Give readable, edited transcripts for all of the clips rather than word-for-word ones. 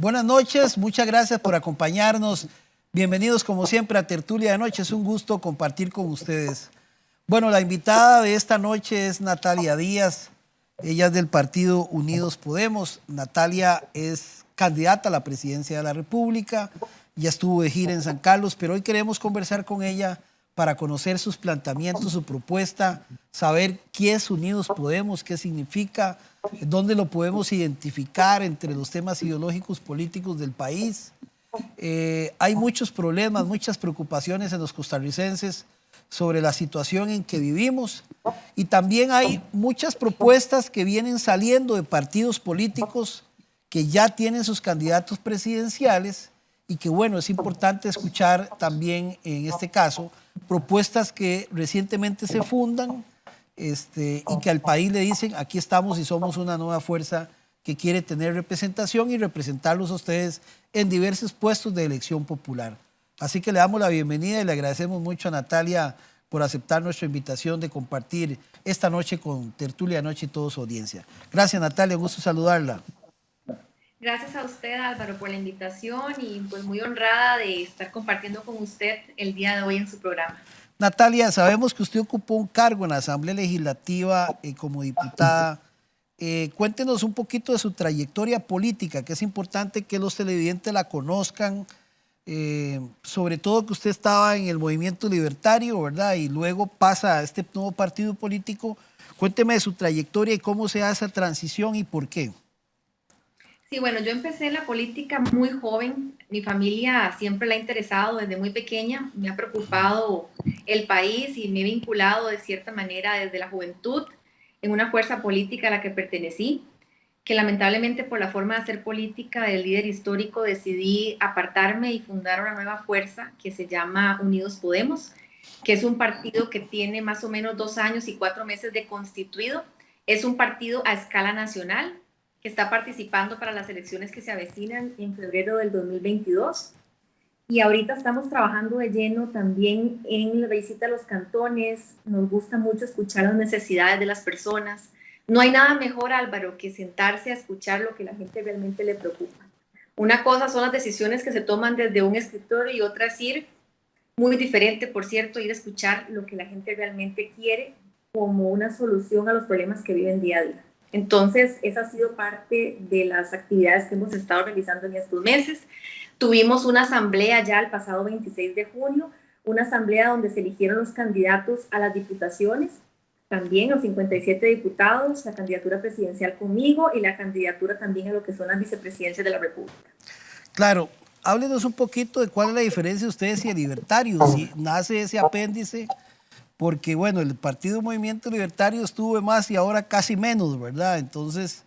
Buenas noches, muchas gracias por acompañarnos. Bienvenidos como siempre a Tertulia de Noche, es un gusto compartir con ustedes. Bueno, la invitada de esta noche es Natalia Díaz, ella es del partido Unidos Podemos. Natalia es candidata a la presidencia de la República, ya estuvo de gira en San Carlos, pero hoy queremos conversar con ella para conocer sus planteamientos, su propuesta, saber qué es Unidos Podemos, qué significa, dónde lo podemos identificar entre los temas ideológicos políticos del país. Hay muchos problemas, muchas preocupaciones en los costarricenses sobre la situación en que vivimos y también hay muchas propuestas que vienen saliendo de partidos políticos que ya tienen sus candidatos presidenciales y que, bueno, es importante escuchar también en este caso propuestas que recientemente se fundan y que al país le dicen, aquí estamos y somos una nueva fuerza que quiere tener representación y representarlos a ustedes en diversos puestos de elección popular. Así que le damos la bienvenida y le agradecemos mucho a Natalia por aceptar nuestra invitación de compartir esta noche con Tertulia de Noche y toda su audiencia. Gracias, Natalia, un gusto saludarla. Gracias a usted, Álvaro, por la invitación y pues muy honrada de estar compartiendo con usted el día de hoy en su programa. Natalia, sabemos que usted ocupó un cargo en la Asamblea Legislativa como diputada. Cuéntenos un poquito de su trayectoria política, que es importante que los televidentes la conozcan, sobre todo que usted estaba en el movimiento libertario, ¿verdad? Y luego pasa a este nuevo partido político. Cuénteme de su trayectoria y cómo se hace esa transición y por qué. Sí, bueno, yo empecé en la política muy joven. Mi familia siempre la ha interesado desde muy pequeña. Me ha preocupado el país y me he vinculado de cierta manera desde la juventud en una fuerza política a la que pertenecí, que lamentablemente por la forma de hacer política del líder histórico decidí apartarme y fundar una nueva fuerza que se llama Unidos Podemos, que es un partido que tiene más o menos 2 años y 4 meses de constituido. Es un partido a escala nacional que está participando para las elecciones que se avecinan en febrero del 2022. Y ahorita estamos trabajando de lleno también en la visita a los cantones. Nos gusta mucho escuchar las necesidades de las personas. No hay nada mejor, Álvaro, que sentarse a escuchar lo que la gente realmente le preocupa. Una cosa son las decisiones que se toman desde un escritorio y otra es ir, muy diferente, por cierto, ir a escuchar lo que la gente realmente quiere como una solución a los problemas que viven día a día. Entonces, esa ha sido parte de las actividades que hemos estado realizando en estos meses. Tuvimos una asamblea ya el pasado 26 de junio, una asamblea donde se eligieron los candidatos a las diputaciones, también los 57 diputados, la candidatura presidencial conmigo y la candidatura también a lo que son las vicepresidencias de la República. Claro, háblenos un poquito de cuál es la diferencia de ustedes y el libertario, si nace ese apéndice, porque bueno, el Partido Movimiento Libertario estuvo más y ahora casi menos, ¿verdad? Entonces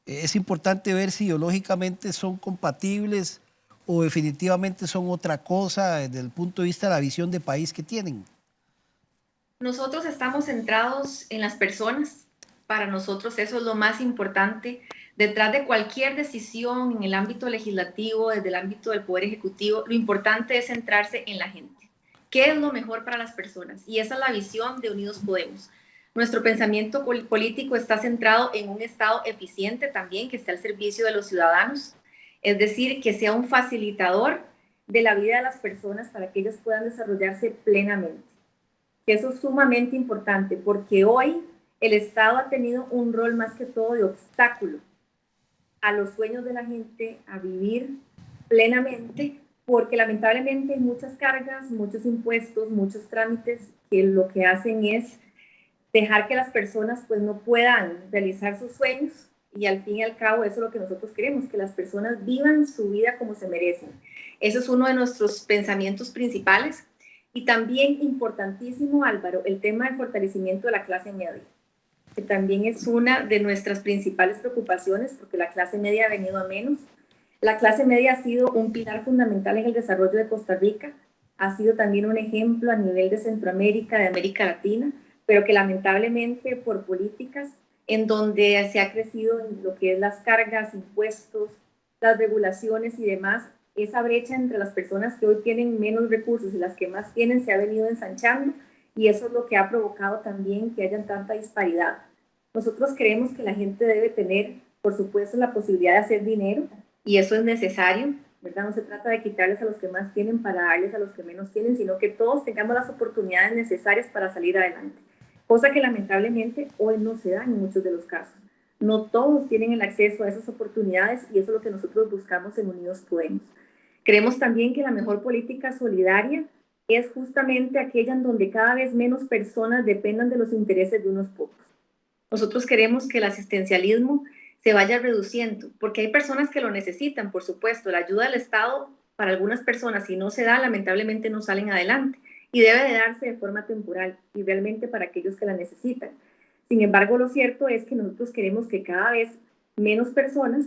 es importante ver si ideológicamente son compatibles o definitivamente son otra cosa desde el punto de vista de la visión de país que tienen. Nosotros estamos centrados en las personas. Para nosotros eso es lo más importante. Detrás de cualquier decisión en el ámbito legislativo, desde el ámbito del Poder Ejecutivo, lo importante es centrarse en la gente. ¿Qué es lo mejor para las personas? Y esa es la visión de Unidos Podemos. Nuestro pensamiento político está centrado en un Estado eficiente también, que esté al servicio de los ciudadanos, es decir, que sea un facilitador de la vida de las personas para que ellos puedan desarrollarse plenamente. Que eso es sumamente importante porque hoy el Estado ha tenido un rol más que todo de obstáculo a los sueños de la gente a vivir plenamente, porque lamentablemente hay muchas cargas, muchos impuestos, muchos trámites que lo que hacen es dejar que las personas pues no puedan realizar sus sueños y al fin y al cabo eso es lo que nosotros queremos, que las personas vivan su vida como se merecen. Eso es uno de nuestros pensamientos principales. Y también importantísimo, Álvaro, el tema del fortalecimiento de la clase media, que también es una de nuestras principales preocupaciones porque la clase media ha venido a menos. La clase media ha sido un pilar fundamental en el desarrollo de Costa Rica, ha sido también un ejemplo a nivel de Centroamérica, de América Latina, pero que lamentablemente por políticas en donde se ha crecido en lo que es las cargas, impuestos, las regulaciones y demás, esa brecha entre las personas que hoy tienen menos recursos y las que más tienen se ha venido ensanchando y eso es lo que ha provocado también que haya tanta disparidad. Nosotros creemos que la gente debe tener, por supuesto, la posibilidad de hacer dinero y eso es necesario, ¿verdad? No se trata de quitarles a los que más tienen para darles a los que menos tienen, sino que todos tengamos las oportunidades necesarias para salir adelante, cosa que lamentablemente hoy no se da en muchos de los casos. No todos tienen el acceso a esas oportunidades y eso es lo que nosotros buscamos en Unidos Podemos. Creemos también que la mejor política solidaria es justamente aquella en donde cada vez menos personas dependan de los intereses de unos pocos. Nosotros queremos que el asistencialismo se vaya reduciendo, porque hay personas que lo necesitan, por supuesto. La ayuda del Estado para algunas personas, si no se da, lamentablemente no salen adelante y debe de darse de forma temporal y realmente para aquellos que la necesitan. Sin embargo, lo cierto es que nosotros queremos que cada vez menos personas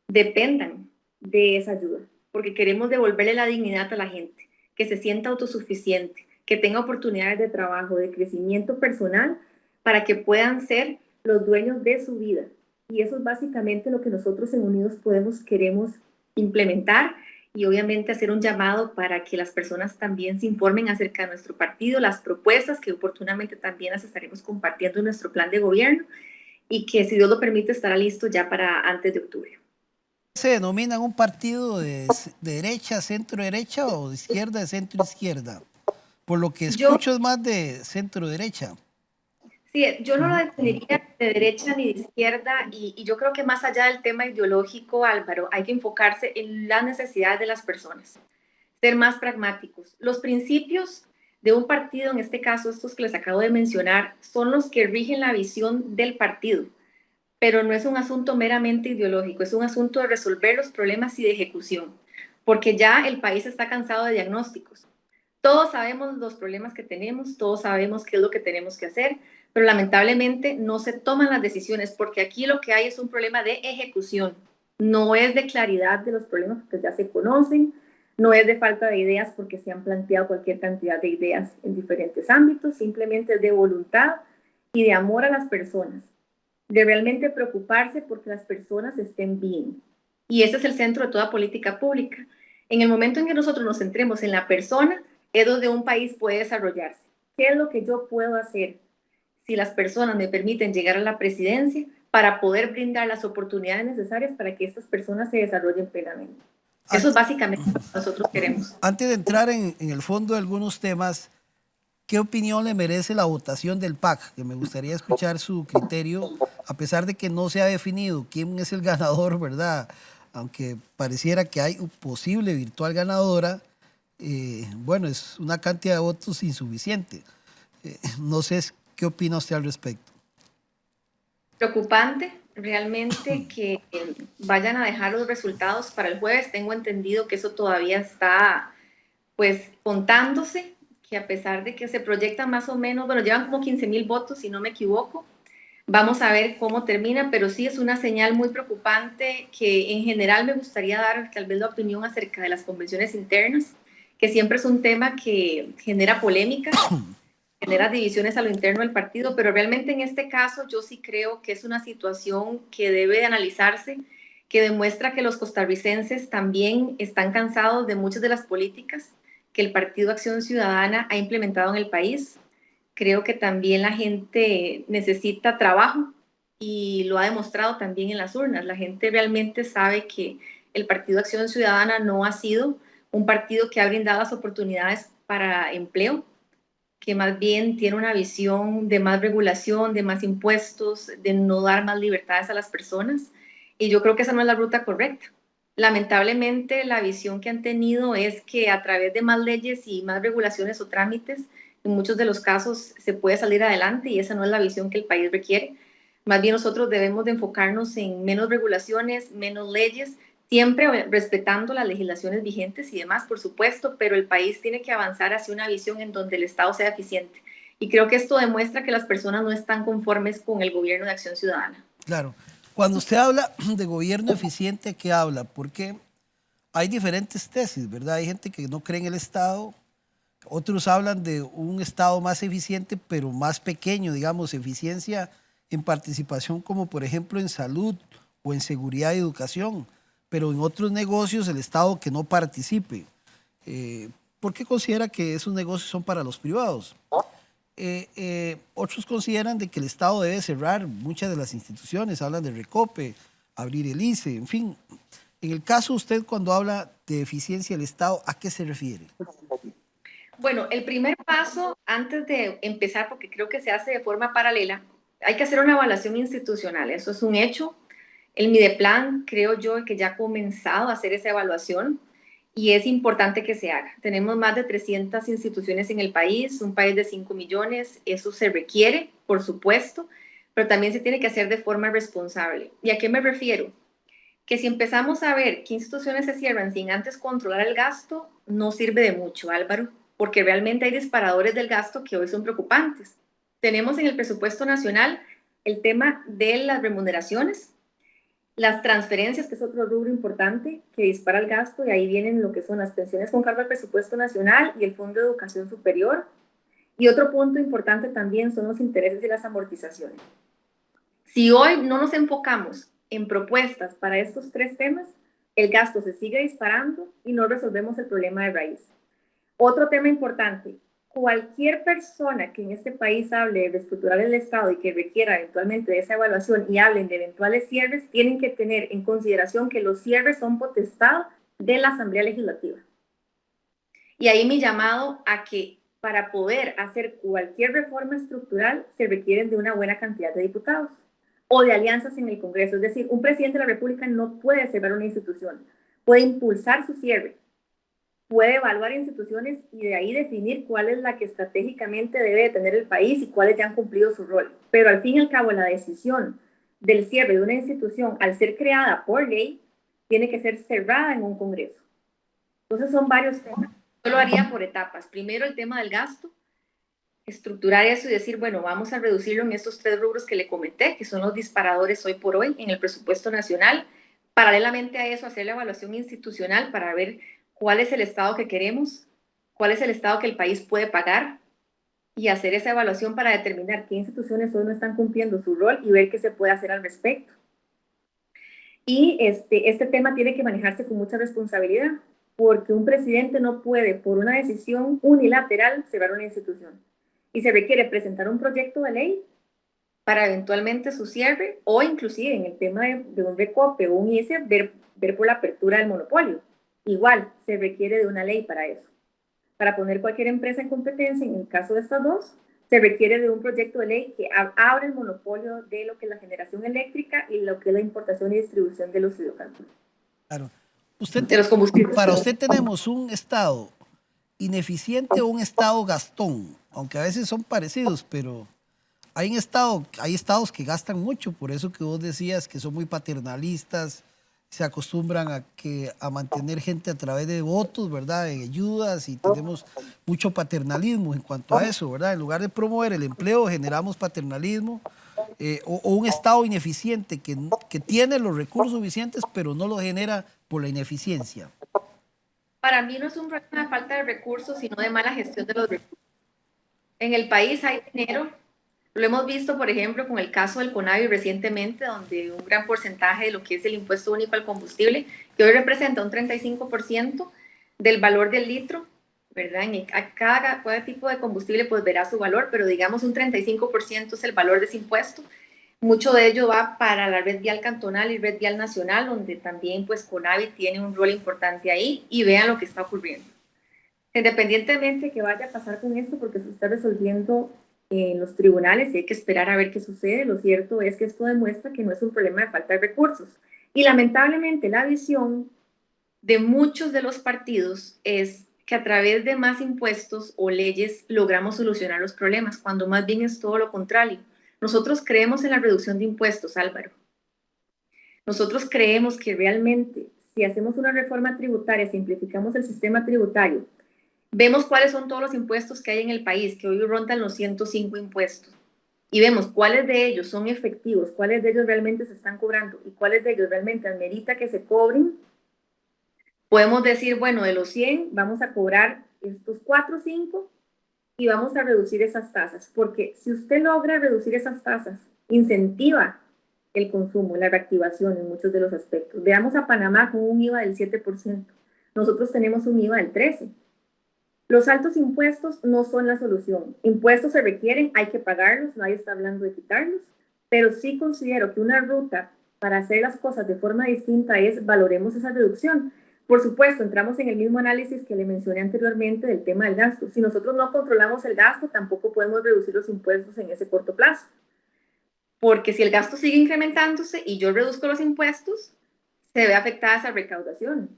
dependan de esa ayuda, porque queremos devolverle la dignidad a la gente, que se sienta autosuficiente, que tenga oportunidades de trabajo, de crecimiento personal, para que puedan ser los dueños de su vida. Y eso es básicamente lo que nosotros en Unidos Podemos queremos implementar y obviamente hacer un llamado para que las personas también se informen acerca de nuestro partido, las propuestas que oportunamente también las estaremos compartiendo en nuestro plan de gobierno y que si Dios lo permite estará listo ya para antes de octubre. ¿Se denominan un partido de derecha, centro derecha o de izquierda, centro izquierda? Por lo que escucho es más de centro derecha. Sí, yo no lo definiría de derecha ni de izquierda y yo creo que más allá del tema ideológico, Álvaro, hay que enfocarse en las necesidades de las personas, ser más pragmáticos. Los principios de un partido, en este caso estos que les acabo de mencionar, son los que rigen la visión del partido, pero no es un asunto meramente ideológico, es un asunto de resolver los problemas y de ejecución, porque ya el país está cansado de diagnósticos. Todos sabemos los problemas que tenemos, todos sabemos qué es lo que tenemos que hacer, pero lamentablemente no se toman las decisiones porque aquí lo que hay es un problema de ejecución, no es de claridad de los problemas porque ya se conocen, no es de falta de ideas porque se han planteado cualquier cantidad de ideas en diferentes ámbitos, simplemente es de voluntad y de amor a las personas, de realmente preocuparse porque las personas estén bien. Y ese es el centro de toda política pública. En el momento en que nosotros nos centremos en la persona, es donde un país puede desarrollarse. ¿Qué es lo que yo puedo hacer si las personas me permiten llegar a la presidencia para poder brindar las oportunidades necesarias para que estas personas se desarrollen plenamente? Eso es básicamente lo que nosotros queremos. Antes de entrar en el fondo de algunos temas, ¿qué opinión le merece la votación del PAC? Que me gustaría escuchar su criterio, a pesar de que no se ha definido quién es el ganador, ¿verdad? Aunque pareciera que hay un posible virtual ganadora, bueno, es una cantidad de votos insuficiente. No sé qué opina usted al respecto. Preocupante realmente que vayan a dejar los resultados para el jueves. Tengo entendido que eso todavía está pues contándose, que a pesar de que se proyectan más o menos, bueno, llevan como 15,000 votos, si no me equivoco. Vamos a ver cómo termina, pero sí es una señal muy preocupante que en general me gustaría dar tal vez la opinión acerca de las convenciones internas, que siempre es un tema que genera polémica, genera divisiones a lo interno del partido, pero realmente en este caso yo sí creo que es una situación que debe de analizarse, que demuestra que los costarricenses también están cansados de muchas de las políticas que el Partido Acción Ciudadana ha implementado en el país. Creo que también la gente necesita trabajo y lo ha demostrado también en las urnas. La gente realmente sabe que el Partido Acción Ciudadana no ha sido un partido que ha brindado las oportunidades para empleo, que más bien tiene una visión de más regulación, de más impuestos, de no dar más libertades a las personas. Y yo creo que esa no es la ruta correcta. Lamentablemente, la visión que han tenido es que a través de más leyes y más regulaciones o trámites, en muchos de los casos se puede salir adelante y esa no es la visión que el país requiere. Más bien nosotros debemos de enfocarnos en menos regulaciones, menos leyes, siempre respetando las legislaciones vigentes y demás, por supuesto, pero el país tiene que avanzar hacia una visión en donde el Estado sea eficiente. Y creo que esto demuestra que las personas no están conformes con el gobierno de Acción Ciudadana. Claro. Cuando usted habla de gobierno eficiente, ¿qué habla? Porque hay diferentes tesis, ¿verdad? Hay gente que no cree en el Estado, otros hablan de un Estado más eficiente, pero más pequeño, digamos, eficiencia en participación, como por ejemplo en salud o en seguridad y educación, pero en otros negocios el Estado que no participe. ¿Por qué considera que esos negocios son para los privados? Otros consideran de que el Estado debe cerrar muchas de las instituciones, hablan de Recope, abrir el ICE, en fin. En el caso usted, cuando habla de eficiencia del Estado, ¿a qué se refiere? Bueno, el primer paso, antes de empezar, porque creo que se hace de forma paralela, hay que hacer una evaluación institucional. Eso es un hecho. El Mideplan, creo yo, que ya ha comenzado a hacer esa evaluación y es importante que se haga. Tenemos más de 300 instituciones en el país, un país de 5 millones. Eso se requiere, por supuesto, pero también se tiene que hacer de forma responsable. ¿Y a qué me refiero? Que si empezamos a ver qué instituciones se cierran sin antes controlar el gasto, no sirve de mucho, Álvaro, porque realmente hay disparadores del gasto que hoy son preocupantes. Tenemos en el presupuesto nacional el tema de las remuneraciones, las transferencias, que es otro rubro importante que dispara el gasto, y ahí vienen lo que son las pensiones con cargo al presupuesto nacional y el Fondo de Educación Superior. Y otro punto importante también son los intereses y las amortizaciones. Si hoy no nos enfocamos en propuestas para estos tres temas, el gasto se sigue disparando y no resolvemos el problema de raíz. Otro tema importante, cualquier persona que en este país hable de reestructurar el Estado y que requiera eventualmente de esa evaluación y hablen de eventuales cierres, tienen que tener en consideración que los cierres son potestad de la Asamblea Legislativa. Y ahí mi llamado a que para poder hacer cualquier reforma estructural se requieren de una buena cantidad de diputados o de alianzas en el Congreso. Es decir, un presidente de la República no puede cerrar una institución, puede impulsar su cierre, puede evaluar instituciones y de ahí definir cuál es la que estratégicamente debe de tener el país y cuáles ya han cumplido su rol. Pero al fin y al cabo, la decisión del cierre de una institución, al ser creada por ley, tiene que ser cerrada en un Congreso. Entonces son varios temas. Yo lo haría por etapas. Primero el tema del gasto, estructurar eso y decir, bueno, vamos a reducirlo en estos tres rubros que le comenté, que son los disparadores hoy por hoy en el presupuesto nacional. Paralelamente a eso, hacer la evaluación institucional para ver cuál es el Estado que queremos, cuál es el Estado que el país puede pagar y hacer esa evaluación para determinar qué instituciones hoy no están cumpliendo su rol y ver qué se puede hacer al respecto. Y este tema tiene que manejarse con mucha responsabilidad, porque un presidente no puede, por una decisión unilateral, cerrar una institución. Y se requiere presentar un proyecto de ley para eventualmente su cierre o inclusive en el tema de un recope o un ICE, ver por la apertura del monopolio. Igual, se requiere de una ley para eso. Para poner cualquier empresa en competencia, en el caso de estas dos, se requiere de un proyecto de ley que abra el monopolio de lo que es la generación eléctrica y lo que es la importación y distribución de los hidrocarburos. Claro. De los combustibles. Para usted tenemos un Estado ineficiente o un Estado gastón, aunque a veces son parecidos, pero hay estados que gastan mucho, por eso que vos decías que son muy paternalistas, se acostumbran a mantener gente a través de votos, ¿verdad? En ayudas, y tenemos mucho paternalismo en cuanto a eso, ¿verdad? En lugar de promover el empleo, generamos paternalismo, o un Estado ineficiente que tiene los recursos suficientes, pero no lo genera por la ineficiencia. Para mí no es un problema de falta de recursos, sino de mala gestión de los recursos. En el país hay dinero. Lo hemos visto, por ejemplo, con el caso del CONAVI recientemente, donde un gran porcentaje de lo que es el impuesto único al combustible, que hoy representa un 35% del valor del litro, ¿verdad? Cada tipo de combustible pues verá su valor, pero digamos un 35% es el valor de ese impuesto. Mucho de ello va para la red vial cantonal y red vial nacional, donde también pues CONAVI tiene un rol importante ahí, y vean lo que está ocurriendo. Independientemente de que vaya a pasar con esto, porque se está resolviendo en los tribunales y hay que esperar a ver qué sucede, lo cierto es que esto demuestra que no es un problema de falta de recursos. Y lamentablemente la visión de muchos de los partidos es que a través de más impuestos o leyes logramos solucionar los problemas, cuando más bien es todo lo contrario. Nosotros creemos en la reducción de impuestos, Álvaro. Nosotros creemos que realmente si hacemos una reforma tributaria, simplificamos el sistema tributario, vemos cuáles son todos los impuestos que hay en el país, que hoy rondan los 105 impuestos, y vemos cuáles de ellos son efectivos, cuáles de ellos realmente se están cobrando y cuáles de ellos realmente amerita que se cobren. Podemos decir, bueno, de los 100 vamos a cobrar estos 4 o 5 y vamos a reducir esas tasas, porque si usted logra reducir esas tasas, incentiva el consumo, la reactivación en muchos de los aspectos. Veamos a Panamá con un IVA del 7%. Nosotros tenemos un IVA del 13%. Los altos impuestos no son la solución. Impuestos se requieren, hay que pagarlos, nadie está hablando de quitarlos, pero sí considero que una ruta para hacer las cosas de forma distinta es valoremos esa reducción. Por supuesto, entramos en el mismo análisis que le mencioné anteriormente del tema del gasto. Si nosotros no controlamos el gasto, tampoco podemos reducir los impuestos en ese corto plazo. Porque si el gasto sigue incrementándose y yo reduzco los impuestos, se ve afectada esa recaudación.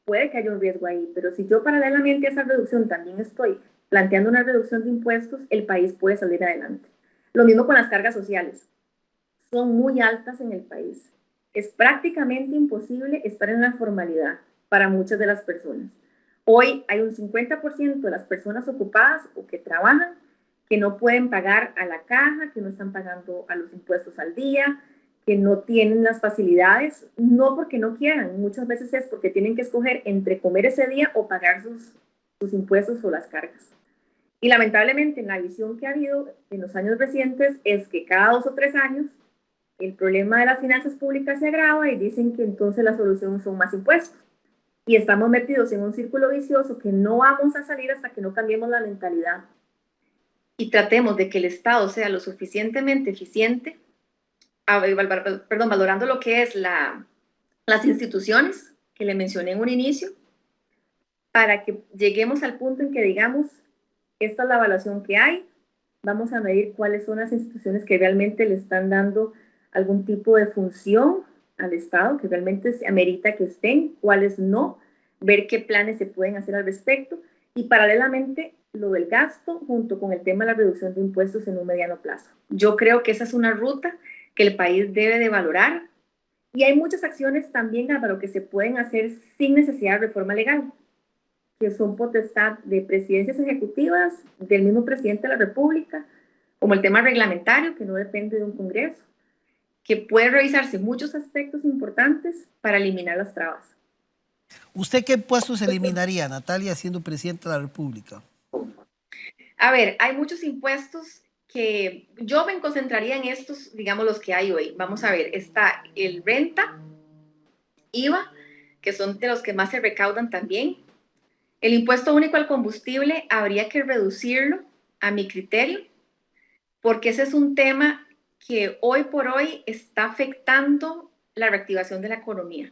Puede que haya un riesgo ahí, pero si yo paralelamente a esa reducción también estoy planteando una reducción de impuestos, el país puede salir adelante. Lo mismo con las cargas sociales. Son muy altas en el país. Es prácticamente imposible estar en la formalidad para muchas de las personas. Hoy hay un 50% de las personas ocupadas o que trabajan que no pueden pagar a la caja, que no están pagando a los impuestos al día, que no tienen las facilidades, no porque no quieran, muchas veces es porque tienen que escoger entre comer ese día o pagar sus impuestos o las cargas. Y lamentablemente la visión que ha habido en los años recientes es que cada 2 o 3 años el problema de las finanzas públicas se agrava y dicen que entonces la solución son más impuestos. Y estamos metidos en un círculo vicioso que no vamos a salir hasta que no cambiemos la mentalidad y tratemos de que el Estado sea lo suficientemente eficiente, valorando lo que es las instituciones que le mencioné en un inicio, para que lleguemos al punto en que digamos, esta es la evaluación que hay, vamos a medir cuáles son las instituciones que realmente le están dando algún tipo de función al Estado, que realmente se amerita que estén, cuáles no, ver qué planes se pueden hacer al respecto, y paralelamente lo del gasto junto con el tema de la reducción de impuestos en un mediano plazo. Yo creo que esa es una ruta que el país debe de valorar, y hay muchas acciones también, Álvaro, que se pueden hacer sin necesidad de reforma legal, que son potestad de presidencias ejecutivas, del mismo presidente de la República, como el tema reglamentario, que no depende de un Congreso, que puede revisarse muchos aspectos importantes para eliminar las trabas. ¿Usted qué impuestos eliminaría, Natalia, siendo presidenta de la República? A ver, hay muchos impuestos que yo me concentraría en estos, digamos, los que hay hoy. Vamos a ver, está el renta, IVA, que son de los que más se recaudan también. El impuesto único al combustible habría que reducirlo, a mi criterio, porque ese es un tema que hoy por hoy está afectando la reactivación de la economía.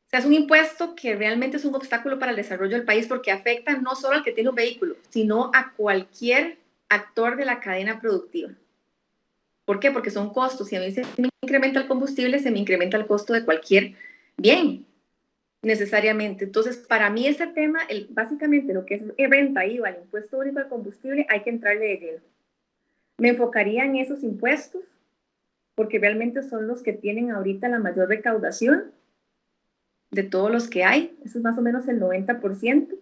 O sea, es un impuesto que realmente es un obstáculo para el desarrollo del país porque afecta no solo al que tiene un vehículo, sino a cualquier actor de la cadena productiva. ¿Por qué? Porque son costos. Si a mí se me incrementa el combustible, se me incrementa el costo de cualquier bien, necesariamente. Entonces, para mí ese tema, básicamente lo que es renta, IVA, el impuesto único al combustible, hay que entrarle de lleno. Me enfocaría en esos impuestos porque realmente son los que tienen ahorita la mayor recaudación de todos los que hay, eso es más o menos el 90%,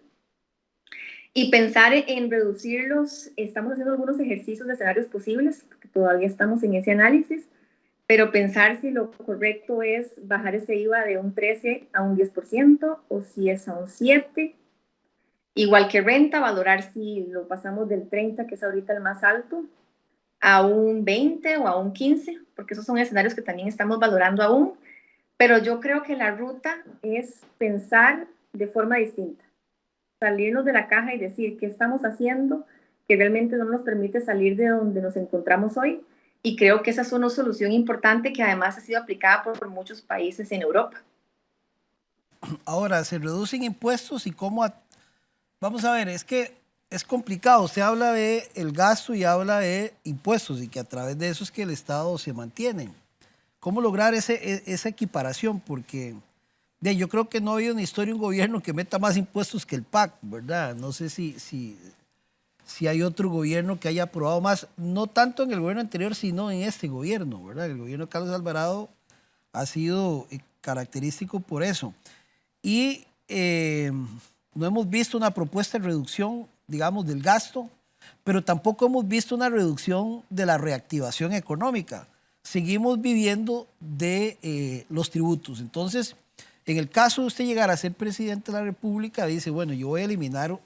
y pensar en reducirlos, estamos haciendo algunos ejercicios de escenarios posibles, porque todavía estamos en ese análisis, pero pensar si lo correcto es bajar ese IVA de un 13 a un 10%, o si es a un 7%, igual que renta, valorar si lo pasamos del 30, que es ahorita el más alto, a un 20 o a un 15, porque esos son escenarios que también estamos valorando aún. Pero yo creo que la ruta es pensar de forma distinta, salirnos de la caja y decir qué estamos haciendo que realmente no nos permite salir de donde nos encontramos hoy. Y creo que esa es una solución importante que además ha sido aplicada por muchos países en Europa. Ahora, se reducen impuestos y cómo... Vamos a ver, es que es complicado. Usted habla de el gasto y habla de impuestos y que a través de eso es que el Estado se mantiene. ¿Cómo lograr esa equiparación? Porque yo creo que no ha habido en la historia un gobierno que meta más impuestos que el PAC, ¿verdad? No sé si hay otro gobierno que haya aprobado más, no tanto en el gobierno anterior, sino en este gobierno, ¿verdad? El gobierno de Carlos Alvarado ha sido característico por eso. Y no hemos visto una propuesta de reducción, digamos, del gasto, pero tampoco hemos visto una reducción de la reactivación económica. Seguimos viviendo de los tributos. Entonces, en el caso de usted llegar a ser presidente de la República, dice, bueno, yo voy a eliminar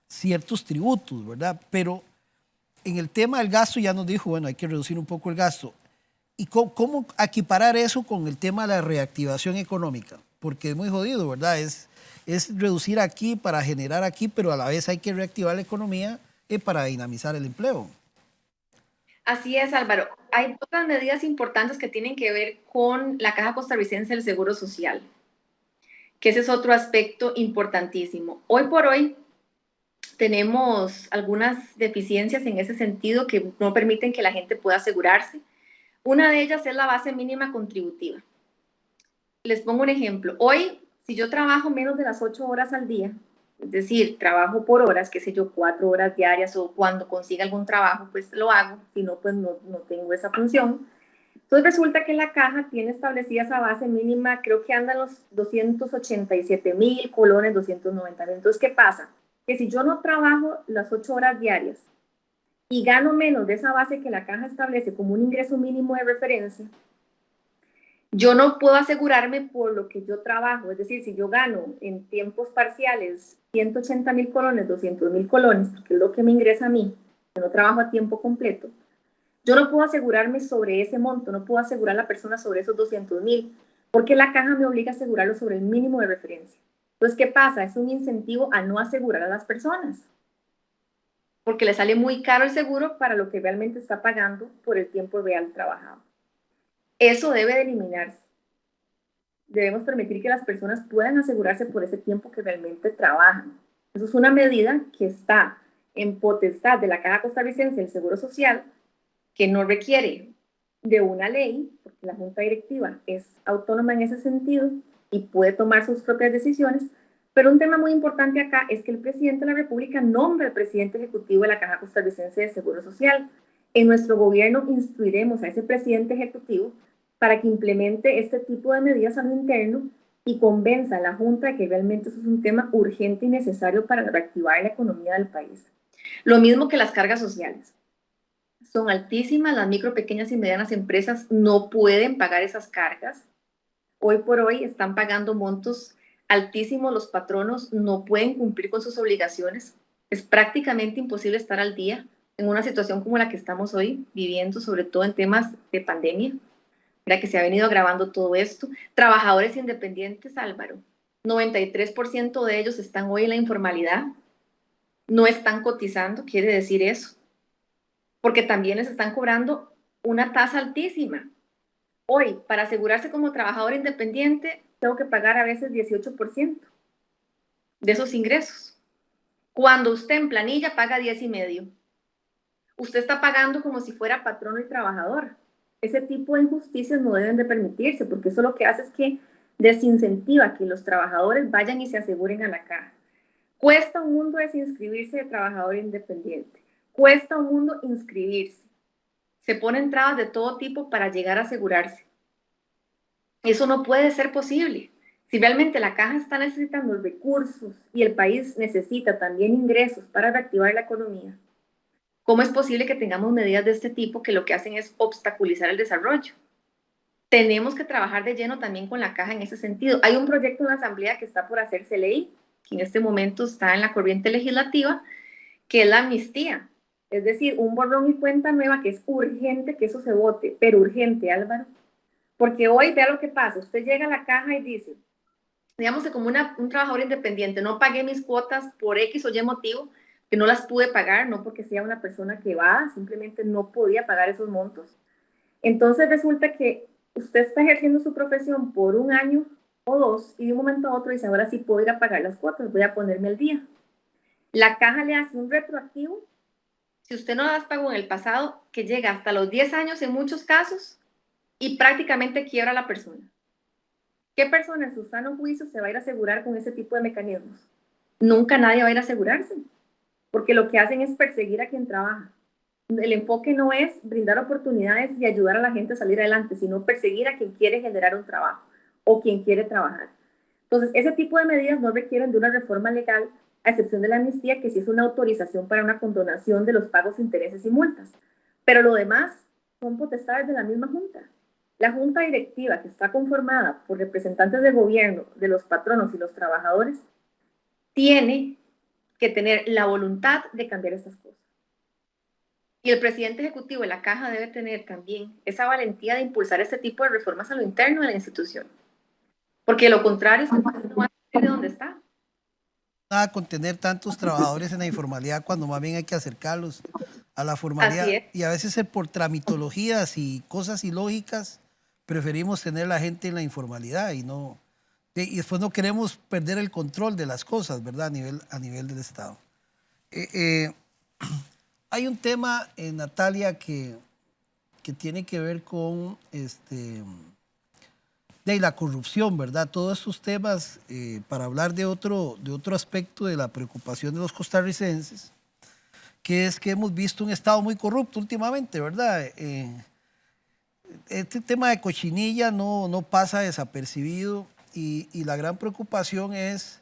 ciertos tributos, ¿verdad? Pero en el tema del gasto ya nos dijo, bueno, hay que reducir un poco el gasto. ¿Y cómo equiparar eso con el tema de la reactivación económica? Porque es muy jodido, ¿verdad? Es reducir aquí para generar aquí, pero a la vez hay que reactivar la economía para dinamizar el empleo. Así es, Álvaro. hay otras medidas importantes que tienen que ver con la Caja Costarricense del Seguro Social, que ese es otro aspecto importantísimo. Hoy por hoy tenemos algunas deficiencias en ese sentido que no permiten que la gente pueda asegurarse. Una de ellas es la base mínima contributiva. Les pongo un ejemplo. Hoy, si yo trabajo menos de las 8 horas al día, es decir, trabajo por horas, qué sé yo, 4 horas diarias o cuando consiga algún trabajo, pues lo hago, si no, pues no tengo esa función. Entonces resulta que la caja tiene establecida esa base mínima, creo que andan los 287,000 colones, 290,000. Entonces, ¿qué pasa? Que si yo no trabajo las 8 horas diarias y gano menos de esa base que la caja establece como un ingreso mínimo de referencia, yo no puedo asegurarme por lo que yo trabajo. Es decir, si yo gano en tiempos parciales 180,000 colones, 200,000 colones, que es lo que me ingresa a mí, que no trabajo a tiempo completo, yo no puedo asegurarme sobre ese monto, no puedo asegurar a la persona sobre esos 200,000, porque la caja me obliga a asegurarlo sobre el mínimo de referencia. Entonces, ¿qué pasa? Es un incentivo a no asegurar a las personas, porque le sale muy caro el seguro para lo que realmente está pagando por el tiempo real trabajado. Eso debe de eliminarse. Debemos permitir que las personas puedan asegurarse por ese tiempo que realmente trabajan. Eso es una medida que está en potestad de la Caja Costarricense del Seguro Social, que no requiere de una ley, porque la Junta Directiva es autónoma en ese sentido y puede tomar sus propias decisiones, pero un tema muy importante acá es que el presidente de la República nombra al presidente ejecutivo de la Caja Costarricense de Seguro Social. En nuestro gobierno instruiremos a ese presidente ejecutivo para que implemente este tipo de medidas a lo interno y convenza a la Junta de que realmente eso es un tema urgente y necesario para reactivar la economía del país. Lo mismo que las cargas sociales. Son altísimas, las micro, pequeñas y medianas empresas no pueden pagar esas cargas. Hoy por hoy están pagando montos altísimos, los patronos no pueden cumplir con sus obligaciones. Es prácticamente imposible estar al día en una situación como la que estamos hoy viviendo, sobre todo en temas de pandemia. Mira que se ha venido agravando todo esto. Trabajadores independientes, Álvaro, 93% de ellos están hoy en la informalidad, no están cotizando, quiere decir eso, porque también les están cobrando una tasa altísima. Hoy, para asegurarse como trabajador independiente, tengo que pagar a veces 18% de esos ingresos. Cuando usted en planilla paga 10,5%. Usted está pagando como si fuera patrono y trabajador. Ese tipo de injusticias no deben de permitirse, porque eso lo que hace es que desincentiva que los trabajadores vayan y se aseguren a la caja. Cuesta un mundo desinscribirse de trabajador independiente. Cuesta un mundo inscribirse. Se ponen trabas de todo tipo para llegar a asegurarse. Eso no puede ser posible. Si realmente la caja está necesitando recursos y el país necesita también ingresos para reactivar la economía, ¿cómo es posible que tengamos medidas de este tipo que lo que hacen es obstaculizar el desarrollo? Tenemos que trabajar de lleno también con la caja en ese sentido. Hay un proyecto en la Asamblea que está por hacerse ley, que en este momento está en la corriente legislativa, que es la amnistía. Es decir, un borrón y cuenta nueva que es urgente que eso se vote, pero urgente, Álvaro. Porque hoy, vea lo que pasa, usted llega a la caja y dice, digamos que como un trabajador independiente, no pagué mis cuotas por X o Y motivo, que no las pude pagar, no porque sea una persona que va, simplemente no podía pagar esos montos. Entonces resulta que usted está ejerciendo su profesión por un año o dos y de un momento a otro dice, ahora sí puedo ir a pagar las cuotas, voy a ponerme al día. La caja le hace un retroactivo, si usted no las pagó en el pasado, que llega hasta los 10 años en muchos casos y prácticamente quiebra a la persona. ¿Qué persona en su sano juicio se va a ir a asegurar con ese tipo de mecanismos? Nunca nadie va a ir a asegurarse, porque lo que hacen es perseguir a quien trabaja. El enfoque no es brindar oportunidades y ayudar a la gente a salir adelante, sino perseguir a quien quiere generar un trabajo o quien quiere trabajar. Entonces, ese tipo de medidas no requieren de una reforma legal, a excepción de la amnistía, que sí es una autorización para una condonación de los pagos, intereses y multas. Pero lo demás son potestades de la misma Junta. La Junta Directiva, que está conformada por representantes del gobierno, de los patronos y los trabajadores, tiene que tener la voluntad de cambiar estas cosas. Y el presidente ejecutivo de la Caja debe tener también esa valentía de impulsar este tipo de reformas a lo interno de la institución. Porque lo contrario es que no va a salir de donde está. Nada con tener tantos trabajadores en la informalidad cuando más bien hay que acercarlos a la formalidad. Así es. Y a veces por tramitologías y cosas ilógicas preferimos tener a la gente en la informalidad y después no queremos perder el control de las cosas, ¿verdad? A nivel del Estado. Hay un tema, Natalia, que tiene que ver con de la corrupción, ¿verdad? Todos estos temas, para hablar de otro aspecto de la preocupación de los costarricenses, que es que hemos visto un Estado muy corrupto últimamente, ¿verdad? Este tema de cochinilla no pasa desapercibido y la gran preocupación es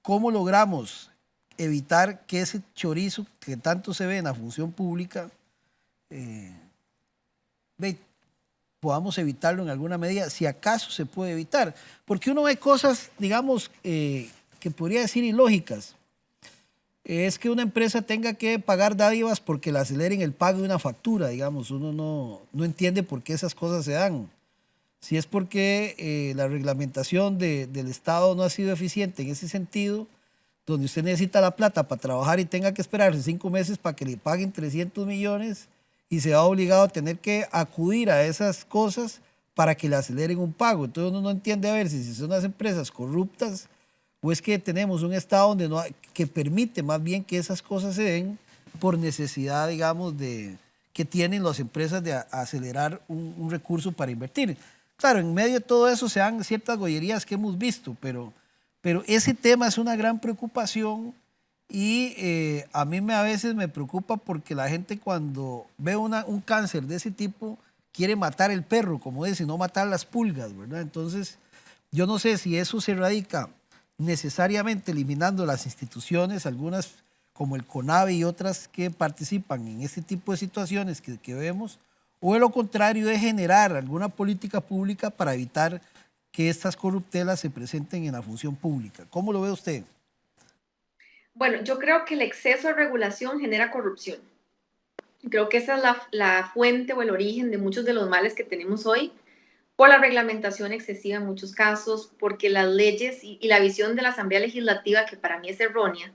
cómo logramos evitar que ese chorizo que tanto se ve en la función pública podamos evitarlo en alguna medida, si acaso se puede evitar. Porque uno ve cosas, digamos, que podría decir ilógicas. Es que una empresa tenga que pagar dádivas porque le aceleren el pago de una factura, digamos. Uno no entiende por qué esas cosas se dan. Si es porque la reglamentación del Estado no ha sido eficiente en ese sentido, donde usted necesita la plata para trabajar y tenga que esperarse 5 meses para que le paguen 300 millones y se va obligado a tener que acudir a esas cosas para que le aceleren un pago. Entonces uno no entiende a ver si son las empresas corruptas o es que tenemos un Estado donde que permite más bien que esas cosas se den por necesidad, digamos, que tienen las empresas de acelerar un recurso para invertir. Claro, en medio de todo eso se dan ciertas gollerías que hemos visto, pero ese tema es una gran preocupación y a mí a veces me preocupa porque la gente cuando ve un cáncer de ese tipo quiere matar el perro, como dice, no matar las pulgas, ¿verdad? Entonces, yo no sé si eso se radica necesariamente eliminando las instituciones, algunas como el CONAVE y otras que participan en este tipo de situaciones que vemos, o de lo contrario de generar alguna política pública para evitar que estas corruptelas se presenten en la función pública. ¿Cómo lo ve usted? Bueno, yo creo que el exceso de regulación genera corrupción. Creo que esa es la fuente o el origen de muchos de los males que tenemos hoy, por la reglamentación excesiva en muchos casos, porque las leyes y la visión de la Asamblea Legislativa, que para mí es errónea,